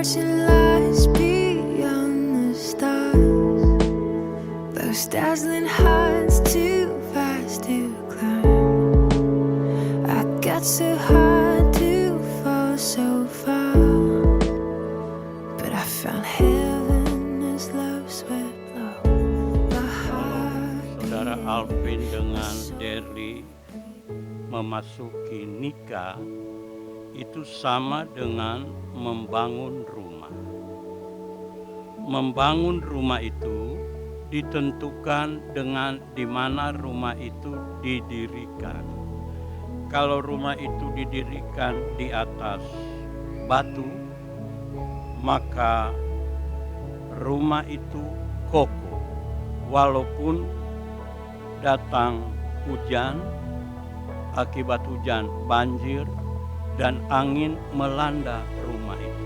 watching lights beyond the stars. Those dazzling heights too fast to climb. I got so high to fall so far, but I found heaven as love swept low. My heart. Saudara Alvin dengan Derly memasuki nikah itu sama dengan membangun rumah. Membangun rumah itu ditentukan dengan di mana rumah itu didirikan. Kalau rumah itu didirikan di atas batu, maka rumah itu kokoh. Walaupun datang hujan, akibat hujan banjir dan angin melanda rumah itu.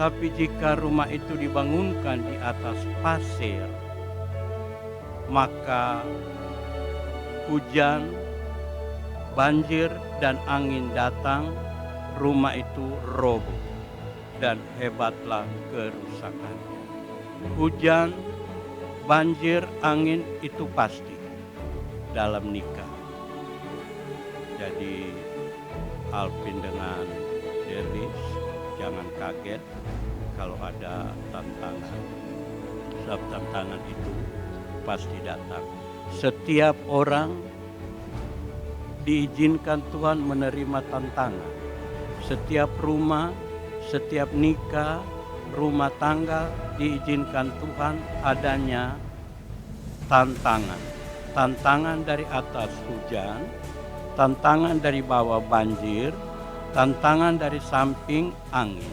Tapi jika rumah itu dibangunkan di atas pasir, maka hujan, banjir dan angin datang, rumah itu roboh dan hebatlah kerusakannya. Hujan, banjir, angin itu pasti dalam nikah. Jadi Alvin dengan Delis jangan kaget kalau ada tantangan. Sebab tantangan itu pasti datang. Setiap orang diizinkan Tuhan menerima tantangan. Setiap rumah, setiap nikah, rumah tangga diizinkan Tuhan adanya tantangan. Tantangan dari atas hujan, tantangan dari bawah banjir, tantangan dari samping angin.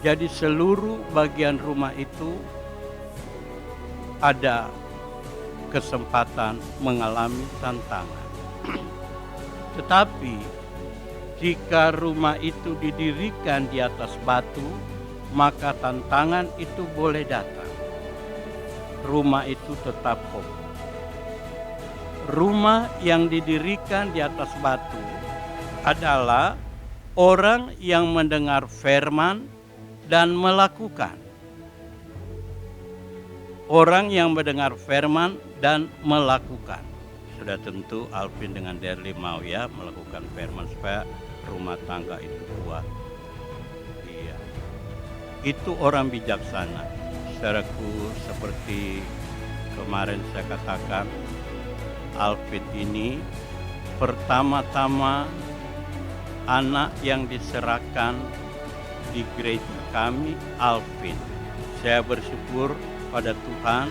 Jadi seluruh bagian rumah itu ada kesempatan mengalami tantangan. Tetapi jika rumah itu didirikan di atas batu, maka tantangan itu boleh datang. Rumah itu tetap kokoh. Rumah yang didirikan di atas batu adalah orang yang mendengar firman dan melakukan. Orang yang mendengar firman dan melakukan. Sudah tentu Alvin dengan Derly mau ya melakukan firman supaya rumah tangga itu kuat. Iya. Itu orang bijaksana. Saudaraku, seperti kemarin saya katakan, Alvin ini pertama-tama anak yang diserahkan di gereja kami, Alvin. Saya bersyukur pada Tuhan,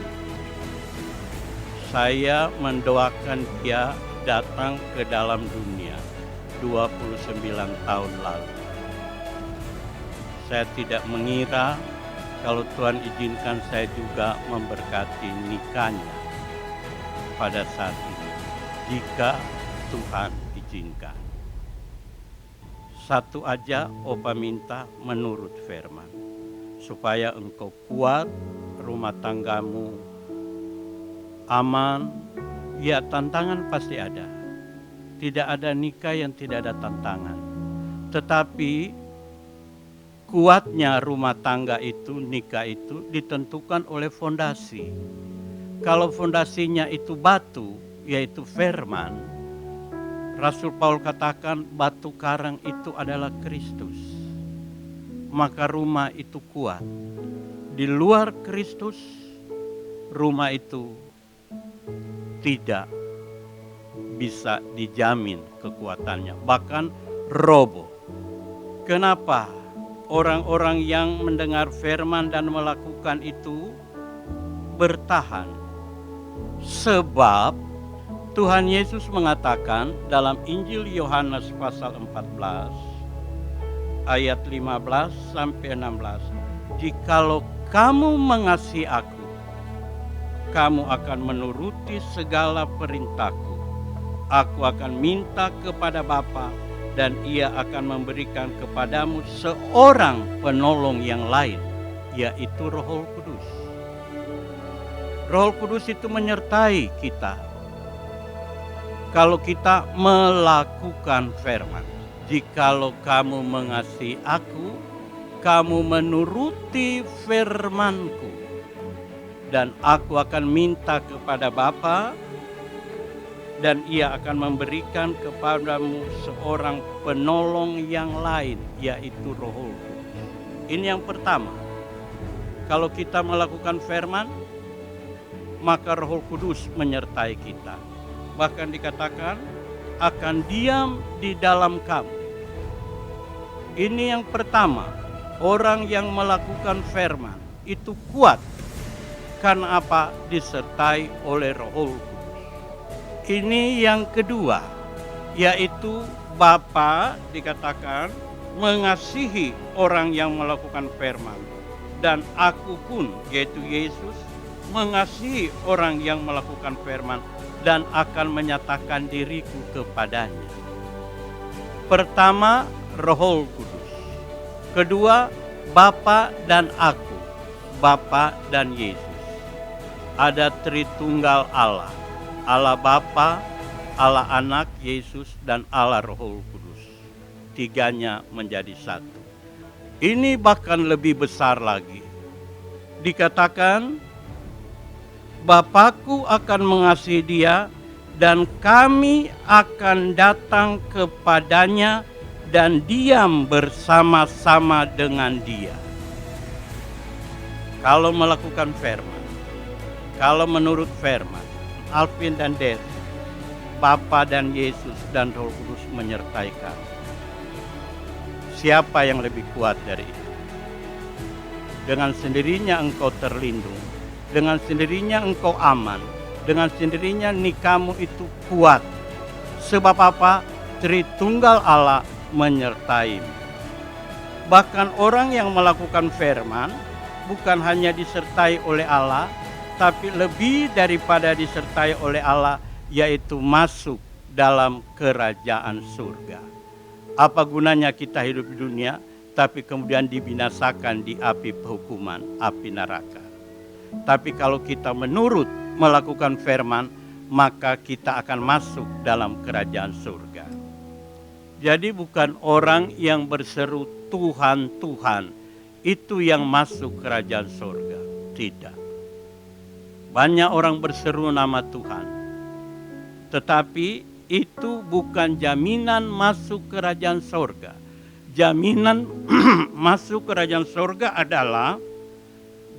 saya mendoakan dia datang ke dalam dunia 29 tahun lalu. Saya tidak mengira kalau Tuhan izinkan saya juga memberkati nikahnya pada saat ini, jika Tuhan izinkan. Satu aja Opa minta menurut firman, supaya engkau kuat, rumah tanggamu aman. Ya, tantangan pasti ada. Tidak ada nikah yang tidak ada tantangan. Tetapi kuatnya rumah tangga itu, nikah itu ditentukan oleh fondasi. Kalau fondasinya itu batu, yaitu firman, Rasul Paul katakan batu karang itu adalah Kristus. Maka rumah itu kuat. Di luar Kristus, rumah itu tidak bisa dijamin kekuatannya, bahkan roboh. Kenapa orang-orang yang mendengar firman dan melakukan itu bertahan? Sebab Tuhan Yesus mengatakan dalam Injil Yohanes pasal 14 ayat 15 sampai 16, "Jikalau kamu mengasihi aku, kamu akan menuruti segala perintahku. Aku akan minta kepada Bapa dan Ia akan memberikan kepadamu seorang penolong yang lain, yaitu Roh Kudus." Roh Kudus itu menyertai kita kalau kita melakukan firman. Jikalau kamu mengasihi aku, kamu menuruti firman-Ku, dan Aku akan minta kepada Bapa, dan Ia akan memberikan kepadamu seorang penolong yang lain, yaitu Roh Kudus. Ini yang pertama. Kalau kita melakukan firman, maka Roh Kudus menyertai kita. Bahkan dikatakan akan diam di dalam kamu. Ini yang pertama, orang yang melakukan firman itu kuat. Karena apa? Disertai oleh Roh Kudus. Ini yang kedua, yaitu Bapa dikatakan mengasihi orang yang melakukan firman. Dan Aku pun, yaitu Yesus, mengasihi orang yang melakukan firman dan akan menyatakan diriku kepadanya. Pertama, Roh Kudus. Kedua, Bapa dan Aku, Bapa dan Yesus. Ada Tritunggal Allah, Allah Bapa, Allah Anak, Yesus, dan Allah Roh Kudus. Tiganya menjadi satu. Ini bahkan lebih besar lagi. Dikatakan, Bapakku akan mengasihi dia, dan kami akan datang kepadanya dan diam bersama-sama dengan dia. Kalau melakukan firman, kalau menurut firman, Alvin dan Der, Bapa dan Yesus dan Roh Kudus menyertai kami. Siapa yang lebih kuat dari itu? Dengan sendirinya engkau terlindung, dengan sendirinya engkau aman, dengan sendirinya nikamu itu kuat. Sebab apa? Tritunggal Allah menyertaimu. Bahkan orang yang melakukan firman bukan hanya disertai oleh Allah, tapi lebih daripada disertai oleh Allah, yaitu masuk dalam kerajaan surga. Apa gunanya kita hidup di dunia, tapi kemudian dibinasakan di api penghukuman, api neraka. Tapi kalau kita menurut melakukan firman, maka kita akan masuk dalam kerajaan surga. Jadi bukan orang yang berseru Tuhan, Tuhan, itu yang masuk kerajaan surga. Tidak. Banyak orang berseru nama Tuhan, tetapi itu bukan jaminan masuk kerajaan surga. Jaminan masuk kerajaan surga adalah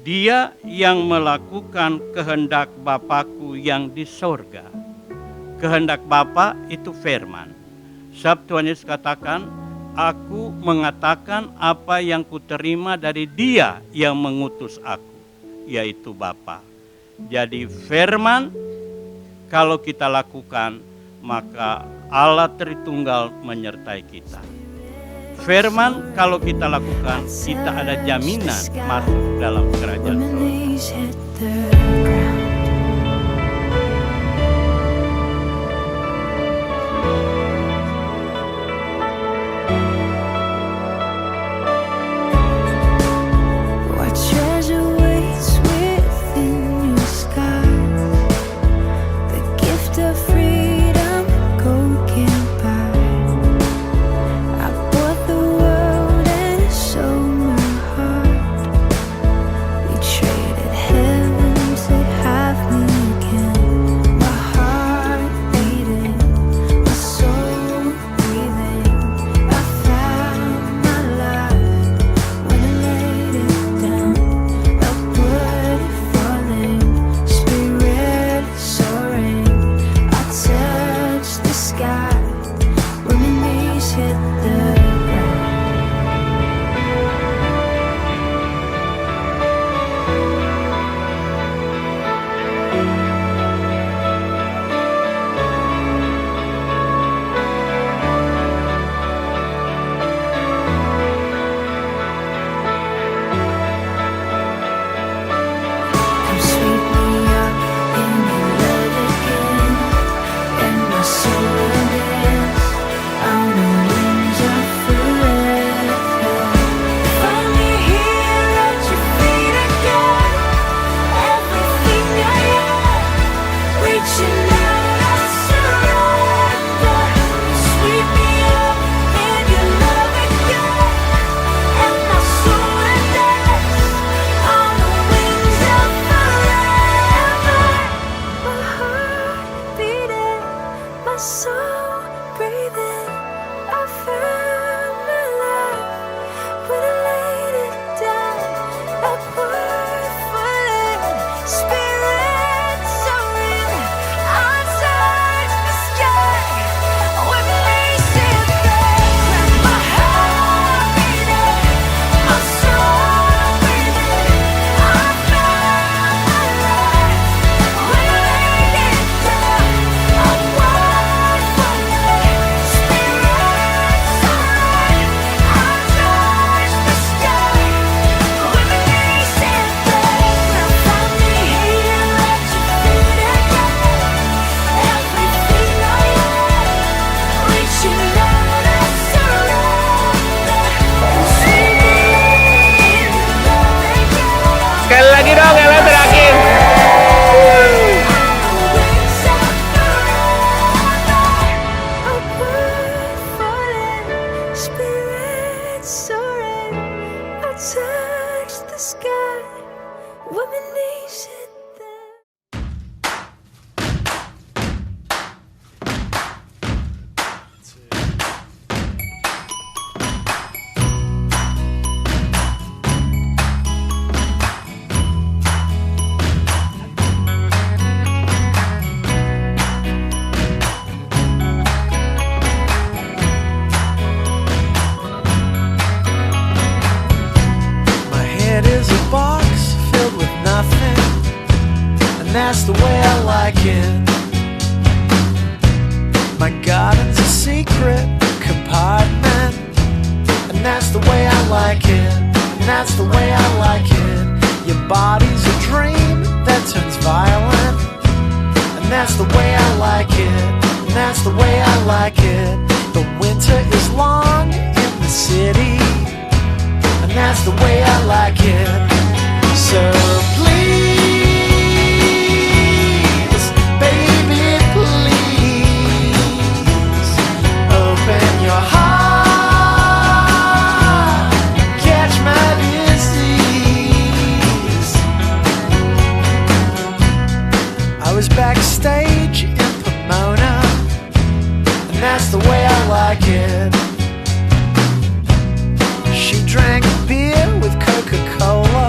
dia yang melakukan kehendak Bapakku yang di surga. Kehendak Bapa itu firman. Sebab Tuhan Yesus katakan, Aku mengatakan apa yang kuterima dari Dia yang mengutus Aku, yaitu Bapa. Jadi firman kalau kita lakukan, maka Allah Tritunggal menyertai kita. Firman kalau kita lakukan, kita ada jaminan masuk dalam kerajaan surga. Traded heaven to like it, and that's the way I like it. Your body's a dream that turns violent, and that's the way I like it, and that's the way I like it. The winter is long in the city, and that's the way I like it. So please, baby, please, open your heart, catch my disease. I was backstage in Pomona, and that's the way I like it. She drank beer with Coca-Cola,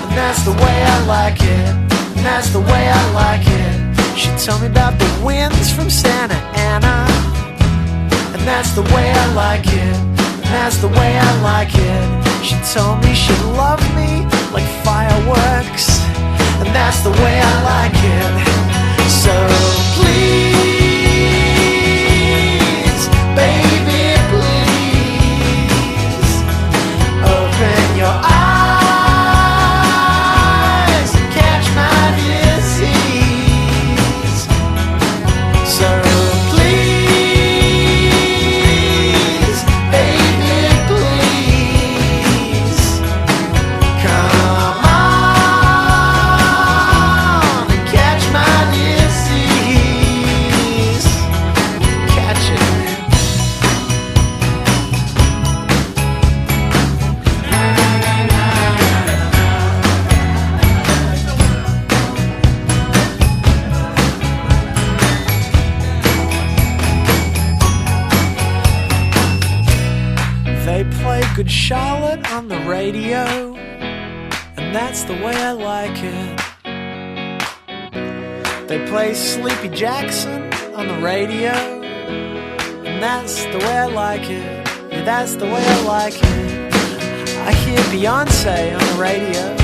and that's the way I like it, and that's the way I like it. She told me about the winds from Santa Ana, and that's the way I like it, and that's the way I like it. She told me she loved me like fireworks, and that's the way I like it. So please, baby, please, open your eyes and catch my disease. So please, baby, please, come on and catch my disease. Catch it. They play Good Charlotte on the radio, and that's the way I like it. They play Sleepy Jackson on the radio, and that's the way I like it. Yeah, that's the way I like it. I hear Beyonce on the radio,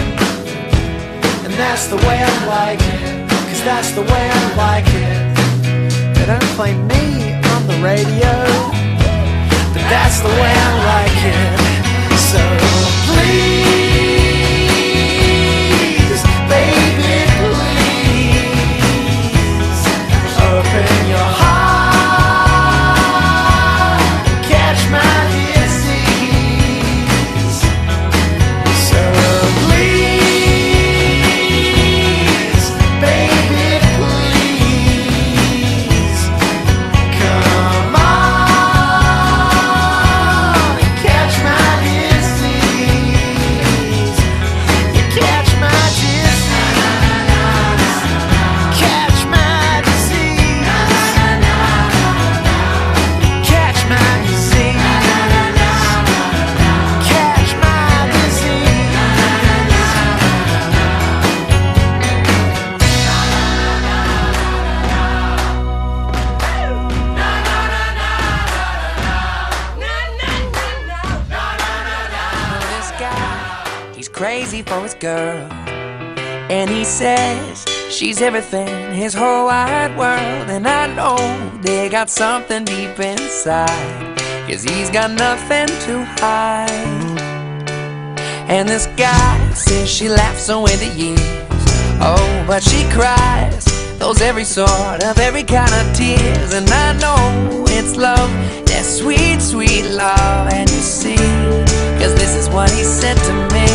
and that's the way I like it, 'cause that's the way I like it. They don't play me on the radio, but that's the way I like it. So please, baby, please, open your heart, catch my disease. So please, baby, please, come on and catch my disease. You catch my disease. Catch my disease. Catch my disease. Catch my disease. This guy, he's crazy for his girl, and he says she's everything, his whole wide world. And I know they got something deep inside, 'cause he's got nothing to hide. And this guy says she laughs away the years, oh, but she cries those every sort of every kind of tears. And I know it's love, that sweet, sweet love. And you see, 'cause this is what he said to me.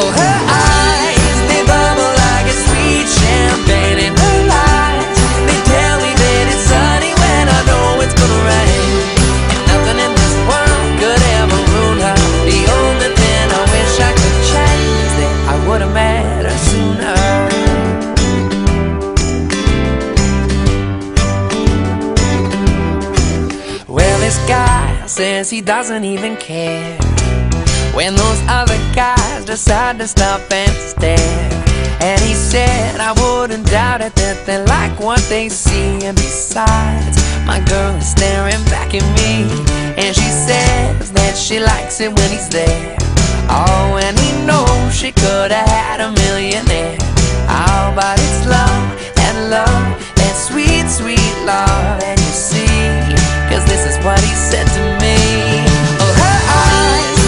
Oh, her eyes, they bubble like a sweet champagne. And her lies, they tell me that it's sunny when I know it's gonna rain. And nothing in this world could ever ruin her. The only thing I wish I could change is that I would've met her sooner. Well, this guy says he doesn't even care when those other guys decide to stop and stare. And he said I wouldn't doubt it that they like what they see. And besides, my girl is staring back at me, and she says that she likes it when he's there. Oh, and he knows she could have had a millionaire. Oh, but it's love, that sweet, sweet love. And you see, 'cause this is what he said to me. Oh, her eyes,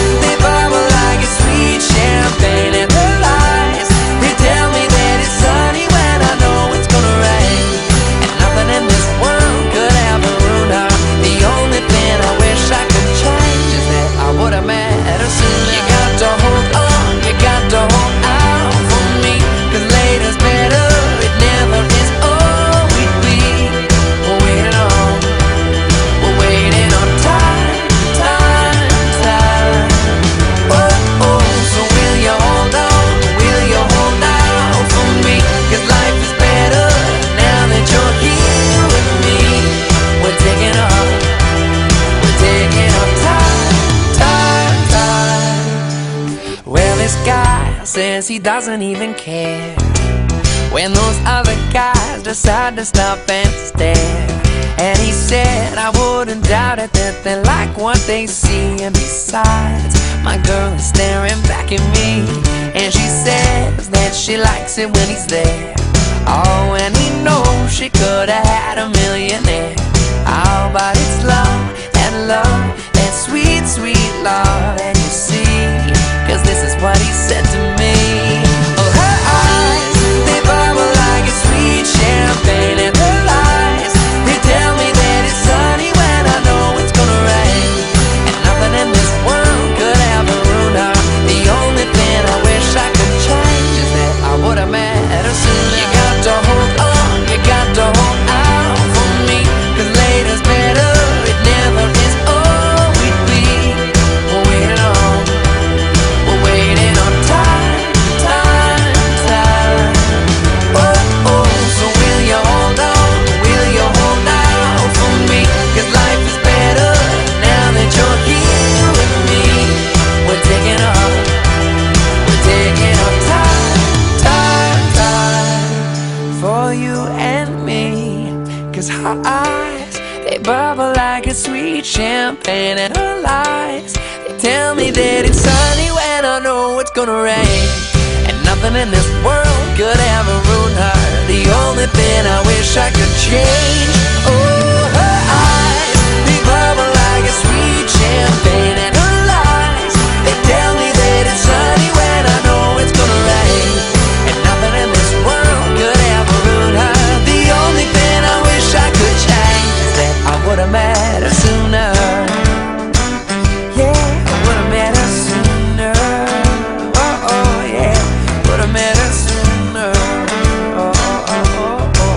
guess he doesn't even care. When those other guys decide to stop and stare, and he said, I wouldn't doubt it that they like what they see. And besides, my girl is staring back at me, and she says that she likes it when he's there. Oh, and he knows she could have had a millionaire. Oh, but it's love, that sweet, sweet love. And you see, cause this is what he said to me. Oh, her eyes, they bubble like a sweet champagne, and her lies, they tell me that it's sunny when I know it's gonna rain. And nothing in this world could ever ruin her. The only thing I wish I could change is that I would've met her sooner. You got to hold on, you got to hold out for me, cause later's better, it never is all we'd be. We're waiting on time. Oh, oh, so will you hold on, will you hold out for me, cause life is better now that you're here with me. We're taking our time for you and me, cause her eyes, they bubble like a sweet champagne, and her lies, they tell me that it's sunny when I know it's gonna rain. And nothing in this world could ever ruin her. The only thing I wish I could change. Oh, her eyes, they bubble like a sweet champagne, and her lies, they tell me that it's sunny when I know it's gonna rain. And nothing in this world could ever ruin her. The only thing I wish I could change is that I would've met her sooner. Yeah, I would've met her sooner. Oh, oh, yeah, would've met her sooner. Oh, oh, oh, oh, oh,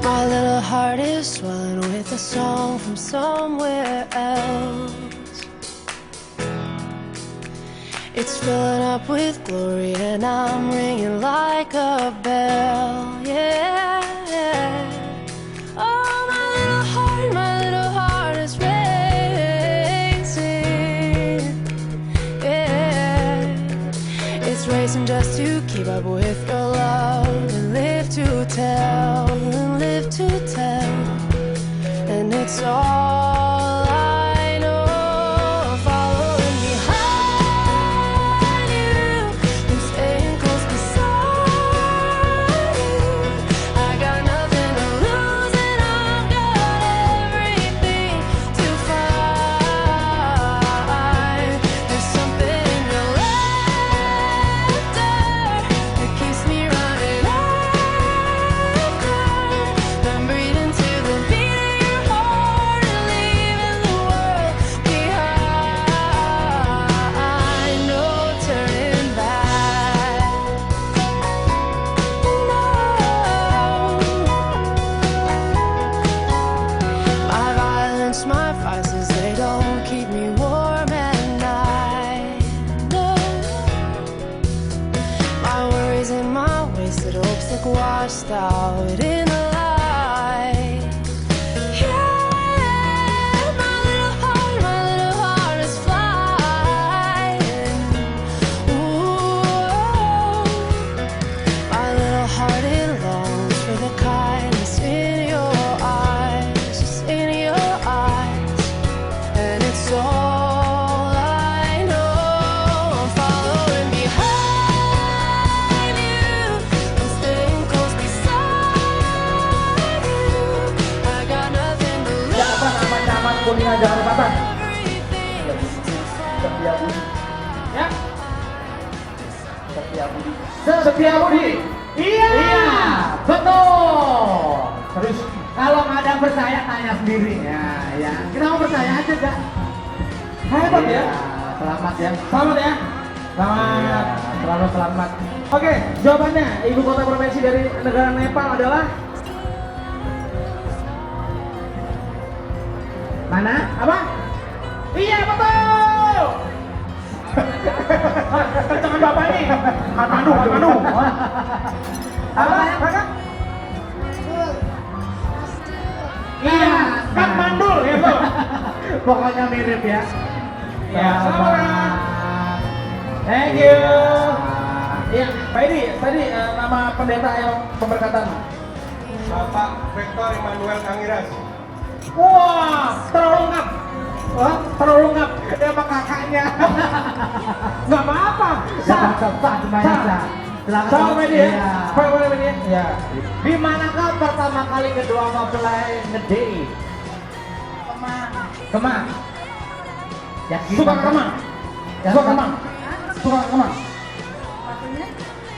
My little heart is swelling with a song from somewhere else. It's filling up with glory, and I'm ringing like a bell. Yeah. Oh, my little heart is racing. Yeah. It's racing just to keep up with your love and live to tell, and it's all I know. Following behind you, I'm staying close beside you. I got nothing to lose, and I've got everything to find. There's something in your laughter that keeps me running after. I'm breathing to the beat of your heart and leaving the world behind. No turning back. No. My violence, my vices, they don't keep me warm at night. No. My worries and my wasted hopes look washed out in the light. Yeah, my little heart is flying. Ooh, my little heart, it longs for the kindness in your eyes, just in your eyes, and it's all I know. I'm following behind you, I'm staying close beside you. I got nothing to lose, Camat Kuningan Jakarta Selatan. everything to Setia Budi. Ya. Setia Budi. Setia Budi. Iya, betul. Terus kalau nggak ada yang percaya tanya sendiri ya. Kita mau percaya aja gak? Hebat ya. Selamat ya. Selamat ya. Selamat. Selalu selamat. Oke, jawabannya ibu kota provinsi dari negara Nepal adalah Mana? apa? Iya betul. Jangan bapak ini. Kathmandu. Apa? Kakak? Iya, Kathmandu ya tuh. Pokoknya mirip ya. Ya, selamat. Thank you. Iya, Pak Edi, tadi nama pendeta yang pemberkatan. Bapak Victor Emmanuel Kangiras. Wah, terlalu lengkap. Wah, terlalu lengkap. Ya apa kakaknya? Nggak apa-apa. Sah semuanya sah. Selamat Edi ya. Iya. Selamat Edi ya. Ya. Di manakah pertama kali kedua mempelai ngedei? Kemang. Yakin Suka Bang? kemang. Yakin, Suka Bang? kemang. Suka kemang.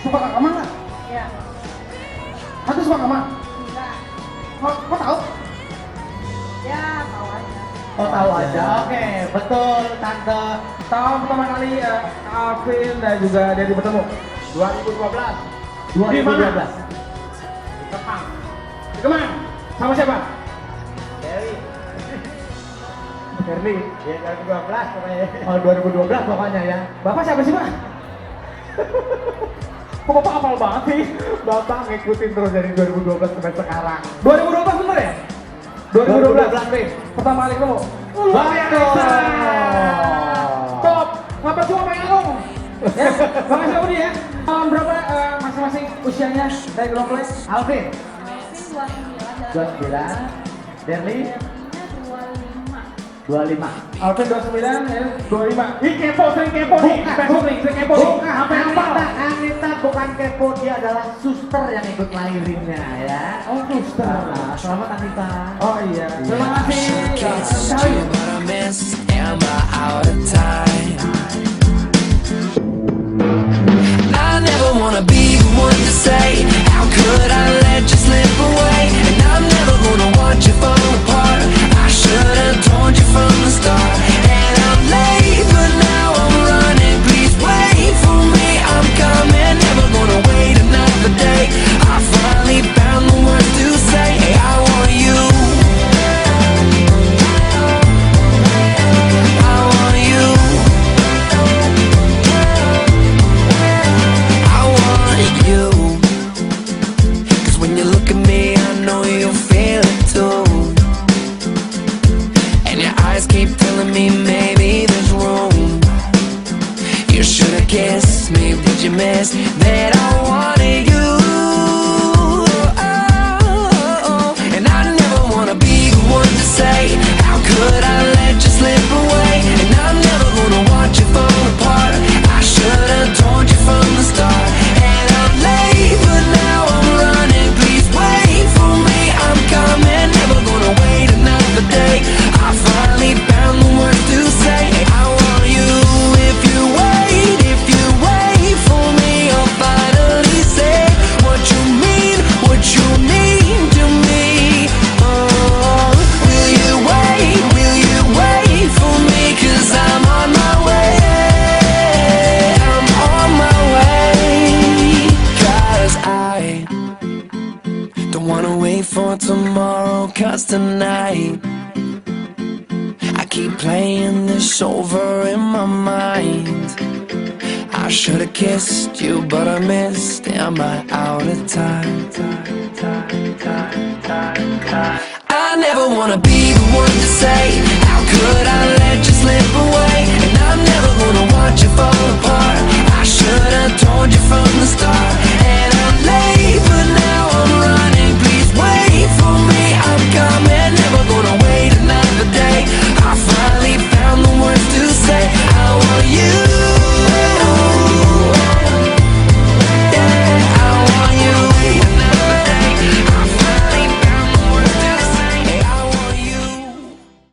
Suka kemang nggak? Iya. Nanti suka kemang. Enggak. Kok tahu? Ya, tahu aja. Oh tahu aja. Oke, betul Tante. Tahun pertama kali Alvin dan juga Dedi bertemu 2012. 2012. Di mana? Kemang. Di Kemang. Sama siapa? Berli, ya 2012 pokoknya. Oh 2012 pokoknya ya. Bapak siapa sih Pak? Kok Bapak hafal banget sih? Bapak ngikutin terus dari 2012 sampai sekarang. 2012 bener ya? 2012 Rin. pertama kali ketemu. Luar Betul. biasa. Top. Ngapa cuma pengen ngomong? Ya, makasih Budi ya. Tahun berapa masing-masing usianya dari grup play? Alvin, 29 dan 29. Derli, 25. 25. Alvin 29 ya 25. Ih kepo, sering kepo nih. Facebook nih, sering kepo nih. Apa yang apa? Anita bukan kepo, dia adalah suster yang ikut lahirinnya ya. Oh, suster. Selamat Anita. Oh iya. Terima kasih. Tell you what I miss, am I out of time? I never wanna be the one to say, how could I let you slip away? And I'm never gonna watch you fall apart. I should have told you from the start. And I'm late, but now I'm running. Please wait for me, I'm coming. Never gonna wait another day. I finally found the words to say, hey, I want you. I want you. I want you. 'Cause when you look at me, I know you feel it too. And your eyes keep telling me maybe there's room. You should've kissed me, did you miss that I wanted you? And I never wanna be the one to say, how could I let you slip away? And I'm never gonna watch you fall apart. I should've told you from the start. And I'm late, but now I'm running. Please wait for me, I'm coming. Never gonna wait another day. I finally found the words to say, I want you. If you wait for me, I'll finally say what you mean to me. Oh, will you wait for me? 'Cause I'm on my way. I'm on my way. 'Cause I don't wanna wait for tomorrow, 'cause tonight I keep playing this over in my mind. I should've kissed you, but I missed. Am I out of time? I never wanna be the one to say, how could I